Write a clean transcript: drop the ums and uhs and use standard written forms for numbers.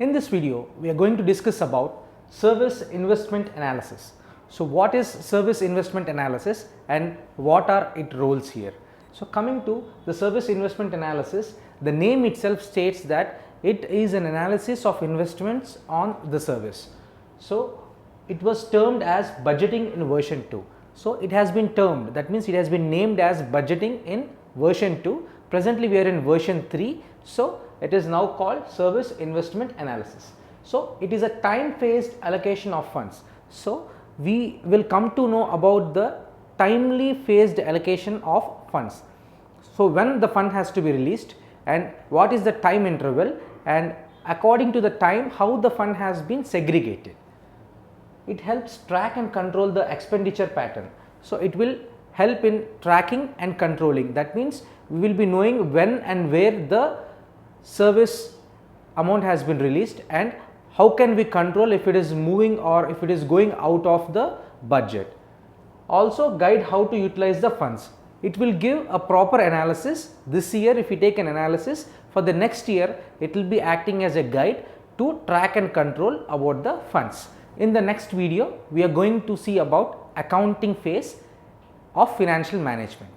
In this video, we are going to discuss about service investment analysis. So what is service investment analysis and what are its roles here? So coming to the service investment analysis, the name itself states that it is an analysis of investments on the service. So it was termed as budgeting in version 2. So it has been termed, that means it has been named as budgeting in version 2. Presently we are in version 3. So it is now called service investment analysis. So it is a time phased allocation of funds. So we will come to know about the timely phased allocation of funds. So when the fund has to be released and what is the time interval, and according to the time how the fund has been segregated. It helps track and control the expenditure pattern. So it will help in tracking and controlling. That means we will be knowing when and where the service amount has been released and how can we control if it is moving or if it is going out of the budget. Also guide how to utilize the funds. It will give a proper analysis. This year if we take an analysis, for the next year it will be acting as a guide to track and control about the funds. In the next video, we are going to see about accounting phase of financial management.